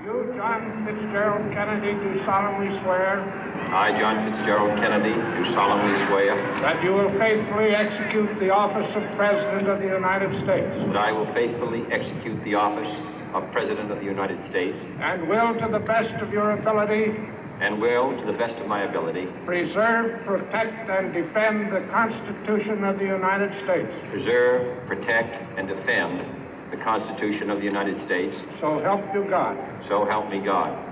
You, John Fitzgerald Kennedy, do solemnly swear I, John Fitzgerald Kennedy, do solemnly swear that you will faithfully execute the office of President of the United States that I will faithfully execute the office of President of the United States and will, to the best of your ability, and will, to the best of my ability, preserve, protect, and defend the Constitution of the United States. preserve, protect, and defend the Constitution of the United States. So help you God. So help me God.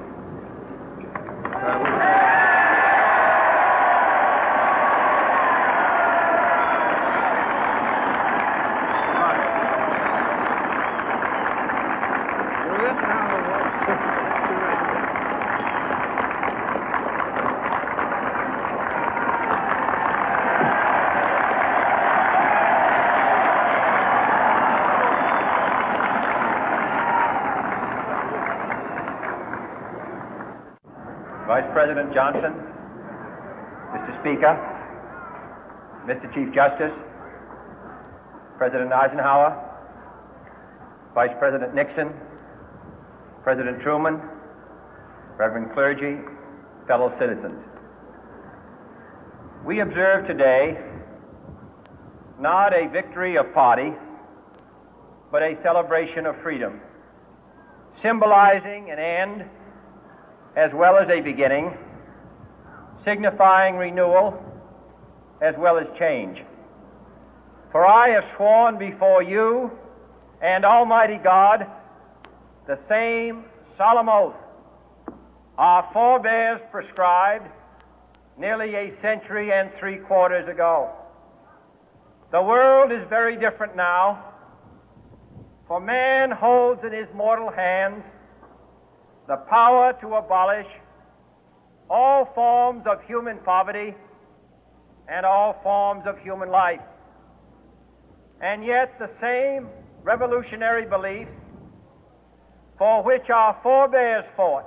Vice President Johnson, Mr. Speaker, Mr. Chief Justice, President Eisenhower, Vice President Nixon, President Truman, Reverend clergy, fellow citizens. We observe today not a victory of party, but a celebration of freedom, symbolizing an end as well as a beginning, signifying renewal as well as change. For I have sworn before you and Almighty God the same solemn oath our forebears prescribed nearly a century and 3/4 ago. The world is very different now, for man holds in his mortal hands the power to abolish all forms of human poverty and all forms of human life. And yet the same revolutionary beliefs for which our forebears fought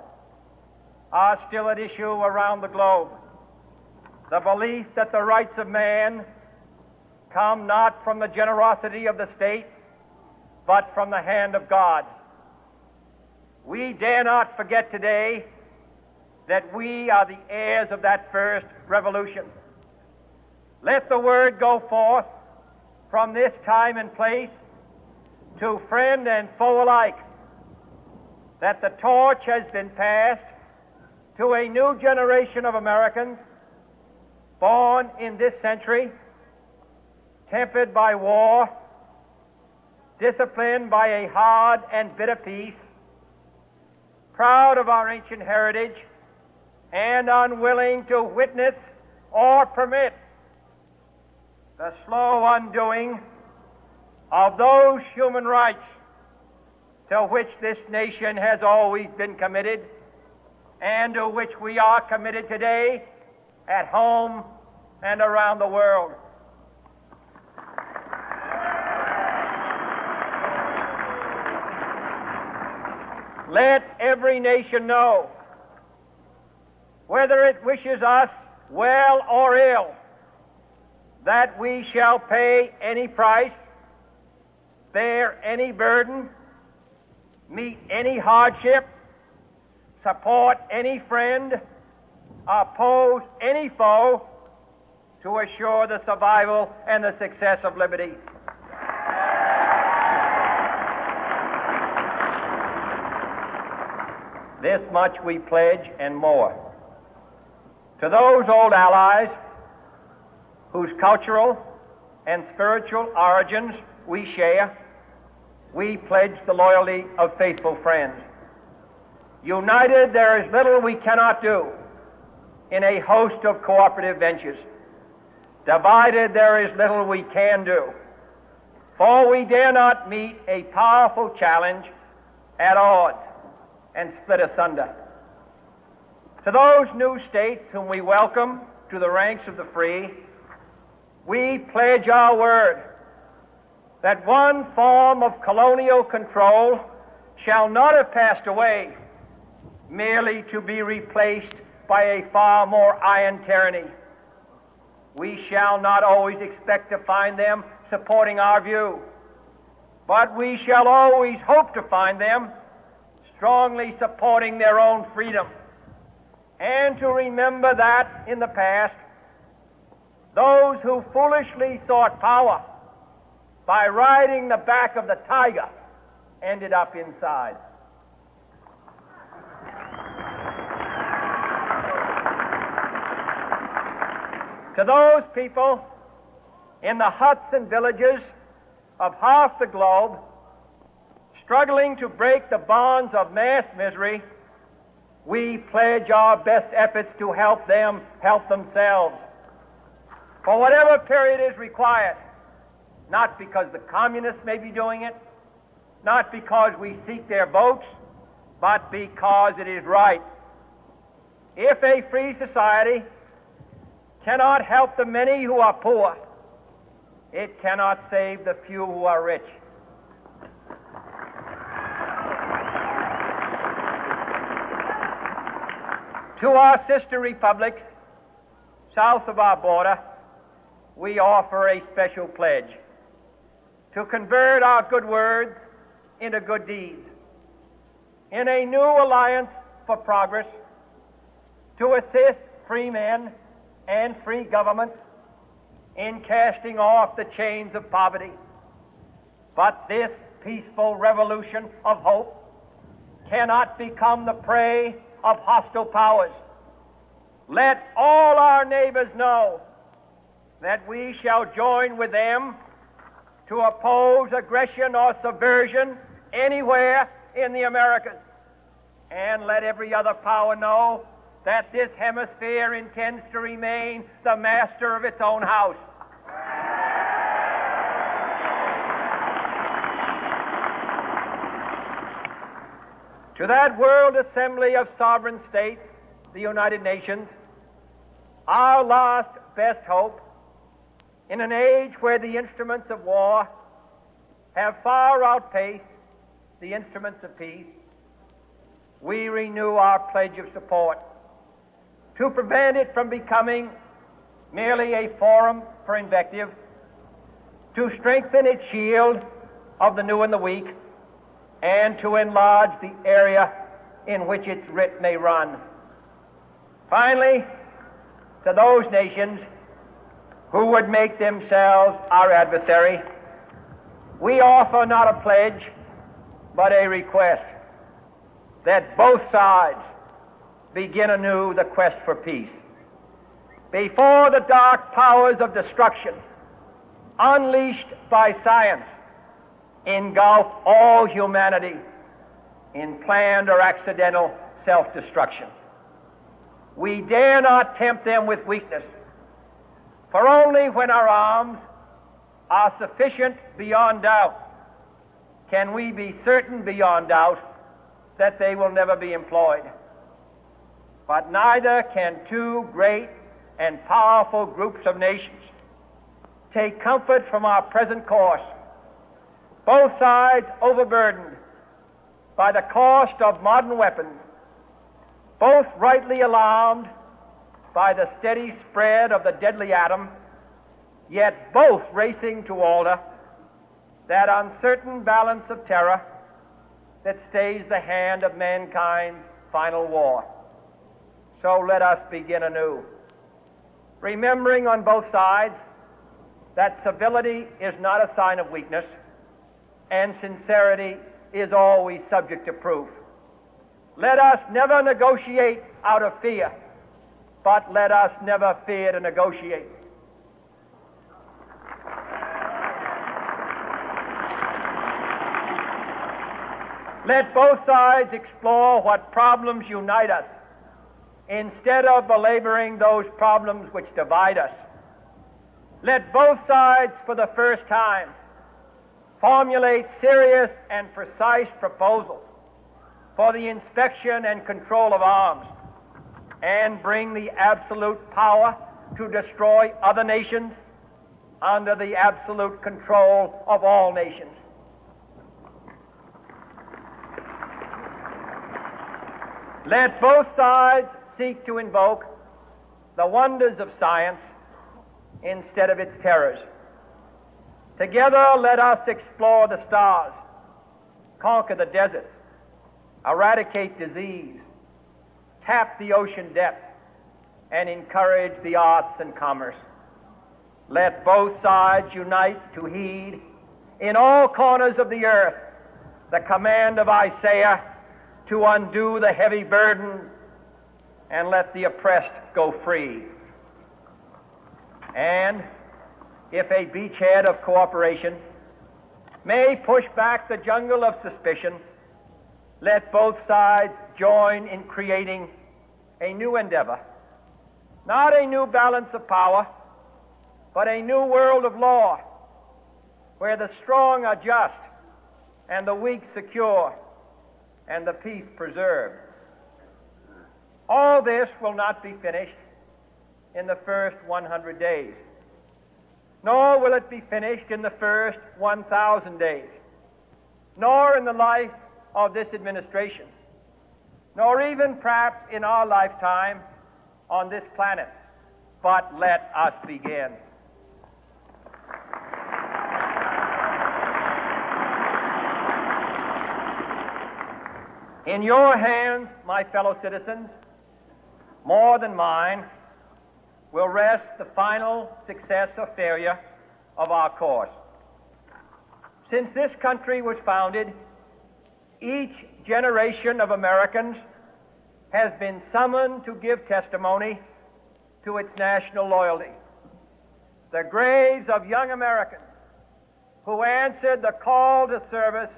are still at issue around the globe. The belief that the rights of man come not from the generosity of the state, but from the hand of God. We dare not forget today that we are the heirs of that first revolution. Let the word go forth from this time and place to friend and foe alike that the torch has been passed to a new generation of Americans born in this century, tempered by war, disciplined by a hard and bitter peace, proud of our ancient heritage, and unwilling to witness or permit the slow undoing of those human rights to which this nation has always been committed and to which we are committed today at home and around the world. Let every nation know, whether it wishes us well or ill, that we shall pay any price, bear any burden, meet any hardship, support any friend, oppose any foe to assure the survival and the success of liberty. This much we pledge and more. To those old allies whose cultural and spiritual origins we share, we pledge the loyalty of faithful friends. United, there is little we cannot do in a host of cooperative ventures. Divided, there is little we can do, for we dare not meet a powerful challenge at odds and split asunder. To those new states whom we welcome to the ranks of the free, we pledge our word that one form of colonial control shall not have passed away, merely to be replaced by a far more iron tyranny. We shall not always expect to find them supporting our view, but we shall always hope to find them strongly supporting their own freedom, and to remember that in the past, those who foolishly sought power by riding the back of the tiger ended up inside. To those people in the huts and villages of half the globe struggling to break the bonds of mass misery, we pledge our best efforts to help them help themselves for whatever period is required, not because the communists may be doing it, not because we seek their votes, but because it is right. If a free society cannot help the many who are poor, it cannot save the few who are rich. To our sister republics south of our border, we offer a special pledge to convert our good words into good deeds, in a new alliance for progress, to assist free men and free governments in casting off the chains of poverty. But this peaceful revolution of hope cannot become the prey of hostile powers. Let all our neighbors know that we shall join with them to oppose aggression or subversion anywhere in the Americas. And let every other power know that this hemisphere intends to remain the master of its own house. To that World Assembly of Sovereign States, the United Nations, our last best hope, in an age where the instruments of war have far outpaced the instruments of peace, we renew our pledge of support to prevent it from becoming merely a forum for invective, to strengthen its shield of the new and the weak, and to enlarge the area in which its writ may run. Finally, to those nations who would make themselves our adversary, we offer not a pledge, but a request that both sides begin anew the quest for peace. Before the dark powers of destruction, unleashed by science, engulf all humanity in planned or accidental self-destruction, we dare not tempt them with weakness, for only when our arms are sufficient beyond doubt can we be certain beyond doubt that they will never be employed. But neither can two great and powerful groups of nations take comfort from our present course, both sides overburdened by the cost of modern weapons, both rightly alarmed by the steady spread of the deadly atom, yet both racing to alter that uncertain balance of terror that stays the hand of mankind's final war. So let us begin anew, remembering on both sides that civility is not a sign of weakness, and sincerity is always subject to proof. Let us never negotiate out of fear, but let us never fear to negotiate. Let both sides explore what problems unite us, instead of belaboring those problems which divide us. Let both sides, for the first time, formulate serious and precise proposals for the inspection and control of arms, and bring the absolute power to destroy other nations under the absolute control of all nations. Let both sides seek to invoke the wonders of science instead of its terrors. Together, let us explore the stars, conquer the deserts, eradicate disease, tap the ocean depth, and encourage the arts and commerce. Let both sides unite to heed in all corners of the earth the command of Isaiah to undo the heavy burden and let the oppressed go free. And if a beachhead of cooperation may push back the jungle of suspicion, let both sides join in creating a new endeavor, not a new balance of power, but a new world of law, where the strong are just and the weak secure and the peace preserved. All this will not be finished in the first 100 days, nor will it be finished in the first 1,000 days, nor in the life of this administration, nor even perhaps in our lifetime on this planet. But let us begin. In your hands, my fellow citizens, more than mine, will rest the final success or failure of our course. Since this country was founded, each generation of Americans has been summoned to give testimony to its national loyalty. The graves of young Americans who answered the call to service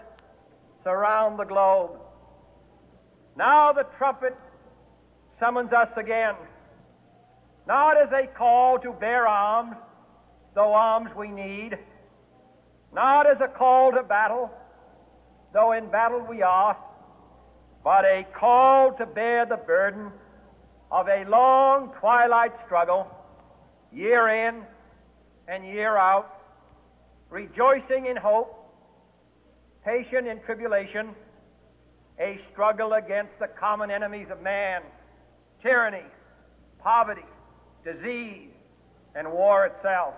surround the globe. Now the trumpet summons us again, not as a call to bear arms, though arms we need, not as a call to battle, though in battle we are, but a call to bear the burden of a long twilight struggle, year in and year out, rejoicing in hope, patient in tribulation, a struggle against the common enemies of man, tyranny, poverty, disease, and war itself.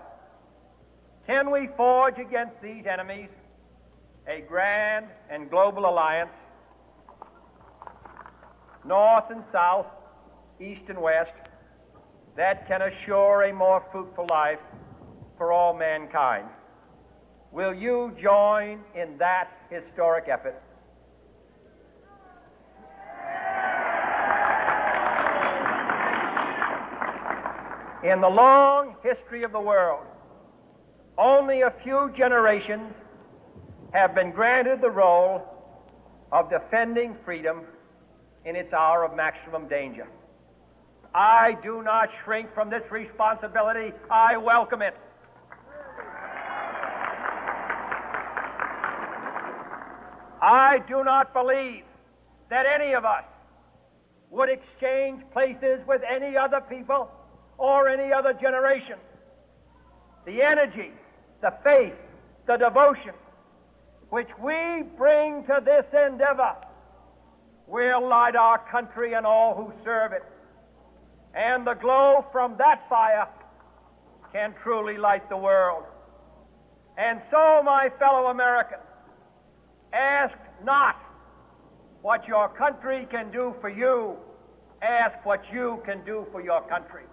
Can we forge against these enemies a grand and global alliance, north and south, east and west, that can assure a more fruitful life for all mankind? Will you join in that historic effort? In the long history of the world, only a few generations have been granted the role of defending freedom in its hour of maximum danger. I do not shrink from this responsibility. I welcome it. I do not believe that any of us would exchange places with any other people or any other generation. The energy, the faith, the devotion which we bring to this endeavor will light our country and all who serve it. And the glow from that fire can truly light the world. And so, my fellow Americans, ask not what your country can do for you, ask what you can do for your country.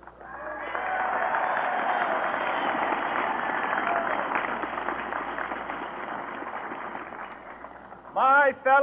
My fellow